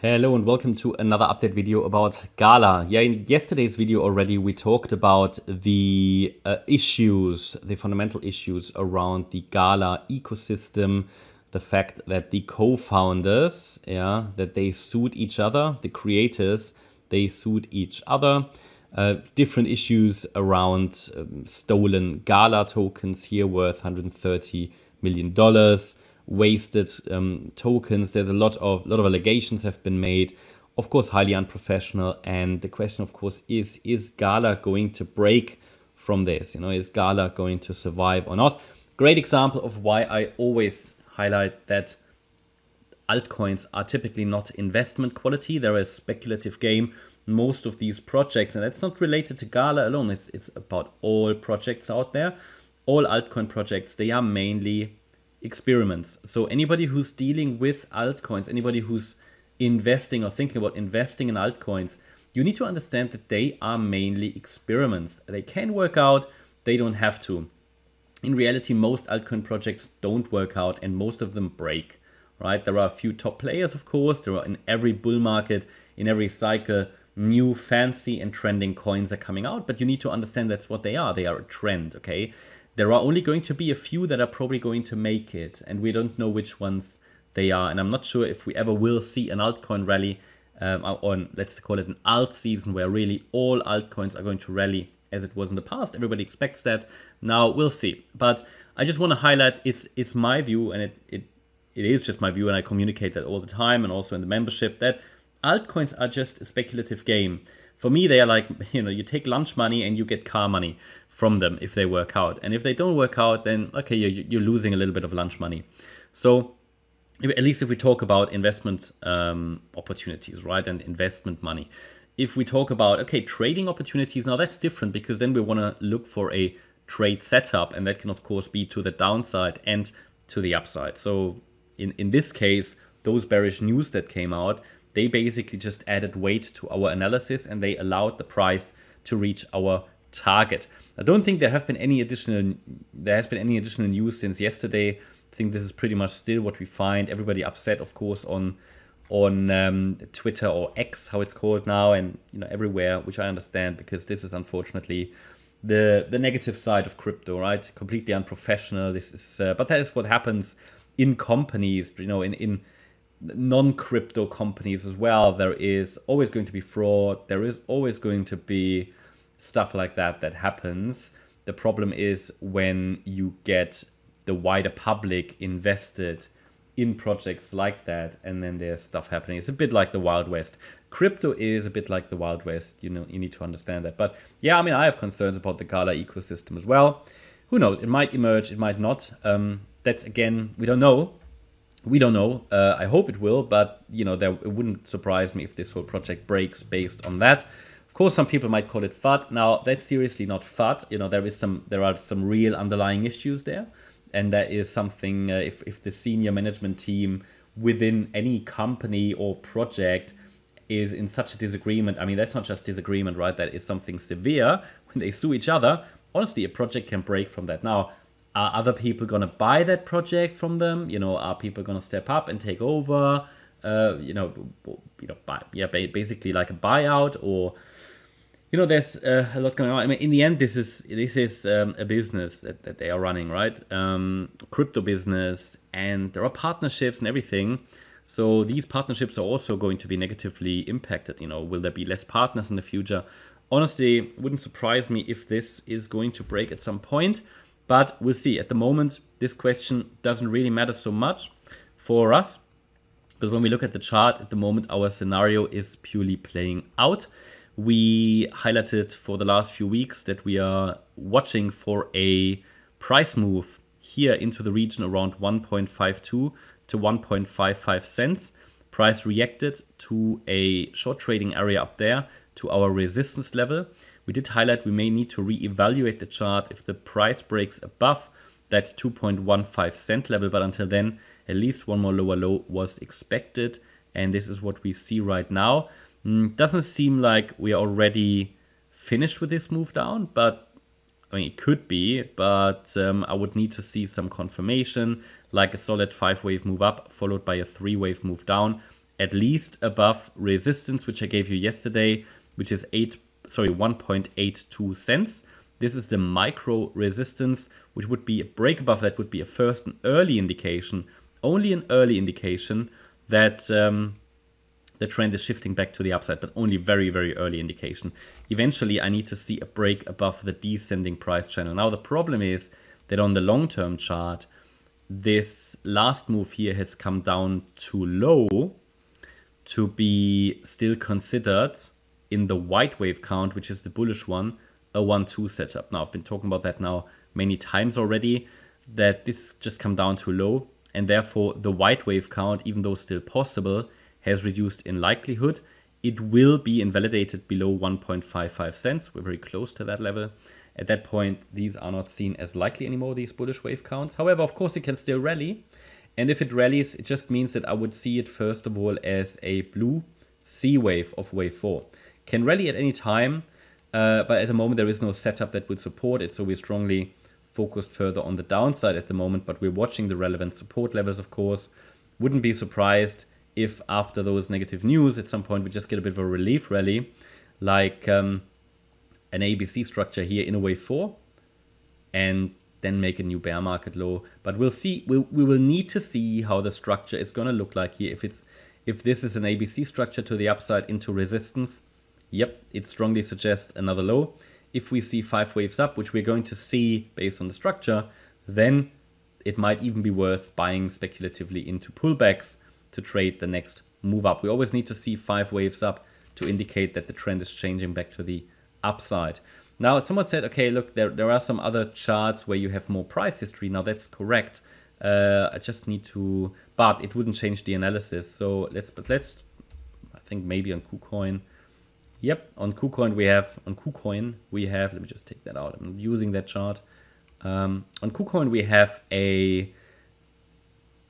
Hello and welcome to another update video about GALA. Yeah, in yesterday's video already we talked about the fundamental issues around the GALA ecosystem, the fact that the co-founders, that they sued each other, the creators, they sued each other. Different issues around stolen GALA tokens here worth $130 million. Wasted tokens. There's a lot of allegations have been made, of course highly unprofessional, and the question of course is GALA going to break from this? Is GALA going to survive or not? Great example of why I always highlight that altcoins are typically not investment quality. They're a speculative game. Most of these projects, and that's not related to GALA alone, it's about all projects out there, all altcoin projects, they are mainly experiments. So anybody who's dealing with altcoins, anybody who's investing or thinking about investing in altcoins, you need to understand that they are mainly experiments. They can work out, they don't have to. In reality, most altcoin projects don't work out and most of them break, right? There are a few top players, of course. There are in every bull market, in every cycle, new fancy and trending coins are coming out, but you need to understand that's what they are. They are a trend, okay? There are only going to be a few that are probably going to make it, and we don't know which ones they are. And I'm not sure if we ever will see an altcoin rally, or let's call it an alt season, where really all altcoins are going to rally as it was in the past. Everybody expects that. Now we'll see. But I just want to highlight it's my view, and it is just my view, and I communicate that all the time, and also in the membership, that altcoins are just a speculative game. For me, they are like, you take lunch money and you get car money from them if they work out. And if they don't work out, then, okay, you're losing a little bit of lunch money. So at least if we talk about investment opportunities, right, and investment money. If we talk about, okay, trading opportunities, now that's different, because then we want to look for a trade setup. And that can, of course, be to the downside and to the upside. So in this case, those bearish news that came out, they basically just added weight to our analysis and they allowed the price to reach our target. I don't think there has been any additional news since yesterday. I think this is pretty much still what we find. Everybody upset, of course, on Twitter, or X, how it's called now, and everywhere, which I understand, because this is unfortunately the negative side of crypto, right? Completely unprofessional. This is, but that is what happens in companies, in non-crypto companies as well. There is always going to be fraud. There is always going to be stuff like that happens. The problem is when you get the wider public invested in projects like that, and then there's stuff happening. It's a bit like the Wild West. Crypto is a bit like the Wild West. You need to understand that. But yeah, I have concerns about the GALA ecosystem as well. Who knows? It might emerge. It might not. That's, again, we don't know. We don't know. I hope it will, but it wouldn't surprise me if this whole project breaks based on that. Of course, some people might call it FUD. Now, that's seriously not FUD. There are some real underlying issues there, and that is something. If the senior management team within any company or project is in such a disagreement, that's not just disagreement, right? That is something severe. When they sue each other, honestly, a project can break from that. Now, are other people going to buy that project from them? Are people going to step up and take over? Basically like a buyout, or there's a lot going on. In the end, this is a business that they are running, right? Crypto business, and there are partnerships and everything. So these partnerships are also going to be negatively impacted. Will there be less partners in the future? Honestly, it wouldn't surprise me if this is going to break at some point. But we'll see. At the moment, this question doesn't really matter so much for us, because when we look at the chart at the moment, our scenario is purely playing out. We highlighted for the last few weeks that we are watching for a price move here into the region around 1.52 to 1.55 cents. Price reacted to a short trading area up there, to our resistance level. We did highlight we may need to reevaluate the chart if the price breaks above that 2.15 cent level, but until then, at least one more lower low was expected, and this is what we see right now. Doesn't seem like we are already finished with this move down, but it could be, but I would need to see some confirmation, like a solid 5-wave move up followed by a 3-wave move down, at least above resistance, which I gave you yesterday, which is 1.82 cents. This is the micro resistance, which would be a break above that would be a first and early indication, only an early indication that the trend is shifting back to the upside, but only very, very early indication. Eventually, I need to see a break above the descending price channel. Now, the problem is that on the long-term chart, this last move here has come down too low to be still considered in the white wave count, which is the bullish one, a 1-2 setup. Now, I've been talking about that now many times already, that this just come down too low, and therefore the white wave count, even though still possible, has reduced in likelihood. It will be invalidated below 1.55 cents. We're very close to that level. At that point, these are not seen as likely anymore, these bullish wave counts. However, of course, it can still rally. And if it rallies, it just means that I would see it, first of all, as a blue C wave of wave 4. Can rally at any time, but at the moment, there is no setup that would support it. So we're strongly focused further on the downside at the moment, but we're watching the relevant support levels, of course. Wouldn't be surprised if after those negative news, at some point, we just get a bit of a relief rally, like an ABC structure here in a wave 4, and then make a new bear market low. But we'll see. We will need to see how the structure is going to look like here. If this is an ABC structure to the upside into resistance, yep, it strongly suggests another low. If we see 5 waves up, which we're going to see based on the structure, then it might even be worth buying speculatively into pullbacks to trade the next move up. We always need to see 5 waves up to indicate that the trend is changing back to the upside. Now, someone said, okay, look, there are some other charts where you have more price history. Now, that's correct. I just need to, but it wouldn't change the analysis. So let's, I think maybe on Kucoin. Yep, on Kucoin we have, let me just take that out. I'm using that chart. On Kucoin we have a,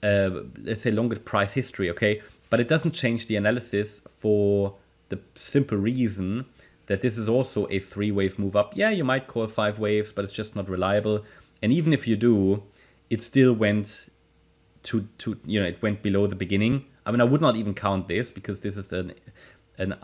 let's say, longer price history, okay? But it doesn't change the analysis for the simple reason that this is also a 3-wave move up. Yeah, you might call 5 waves, but it's just not reliable. And even if you do, it still went to it went below the beginning. I mean, I would not even count this because this is an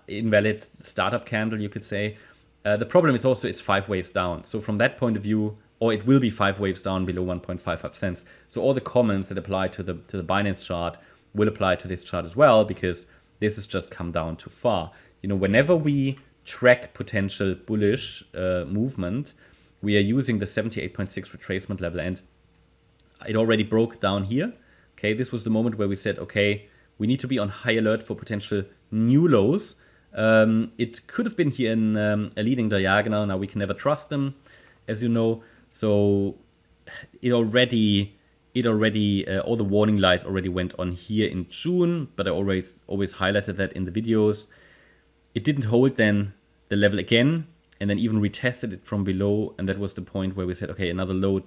invalid startup candle, you could say. The problem is also it's 5 waves down. So from that point of view, or it will be 5 waves down below 1.55 cents. So all the comments that apply to the Binance chart will apply to this chart as well, because this has just come down too far. You know, whenever we track potential bullish movement, we are using the 78.6 retracement level, and it already broke down here. Okay, this was the moment where we said, okay, we need to be on high alert for potential new lows. It could have been here in a leading diagonal. Now we can never trust them, as you know. So it already all the warning lights already went on here in June, but I always highlighted that in the videos. It didn't hold then the level again, and then even retested it from below, and that was the point where we said, okay, another low,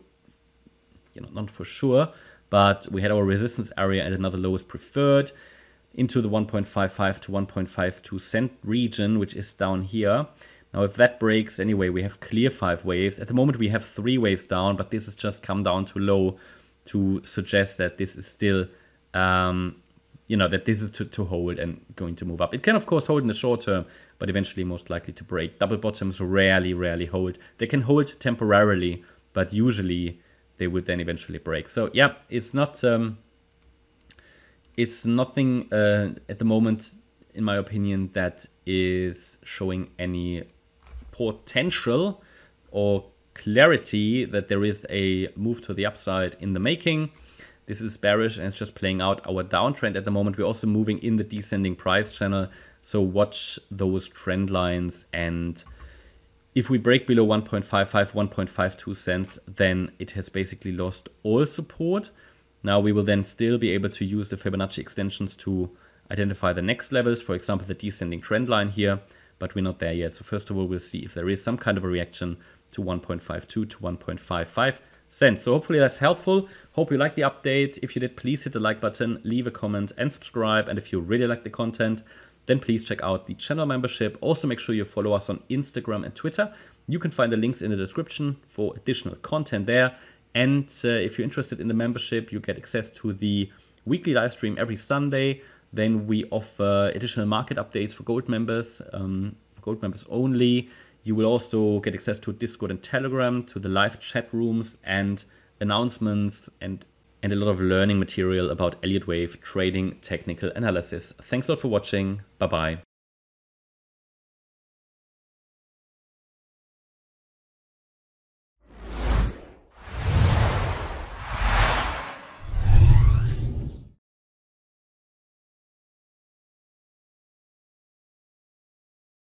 you know, not for sure, but we had our resistance area and another low is preferred into the 1.55 to 1.52 cent region, which is down here. Now, if that breaks, anyway, we have clear 5 waves. At the moment, we have 3 waves down, but this has just come down too low to suggest that this is still, that this is to hold and going to move up. It can, of course, hold in the short term, but eventually most likely to break. Double bottoms rarely hold. They can hold temporarily, but usually they would then eventually break. So, yeah, it's not, it's nothing at the moment, in my opinion, that is showing any potential or clarity that there is a move to the upside in the making. This is bearish and it's just playing out our downtrend at the moment. We're also moving in the descending price channel. So watch those trend lines. And if we break below 1.55, 1.52 cents, then it has basically lost all support. Now we will then still be able to use the Fibonacci extensions to identify the next levels, for example, the descending trend line here, but we're not there yet. So first of all, we'll see if there is some kind of a reaction to 1.52 to 1.55 cents. So hopefully that's helpful. Hope you liked the update. If you did, please hit the like button, leave a comment and subscribe. And if you really like the content, then please check out the channel membership. Also make sure you follow us on Instagram and Twitter. You can find the links in the description for additional content there. And if you're interested in the membership, you get access to the weekly live stream every Sunday. Then we offer additional market updates for gold members only. You will also get access to Discord and Telegram, to the live chat rooms and announcements and a lot of learning material about Elliott Wave trading technical analysis. Thanks a lot for watching. Bye-bye.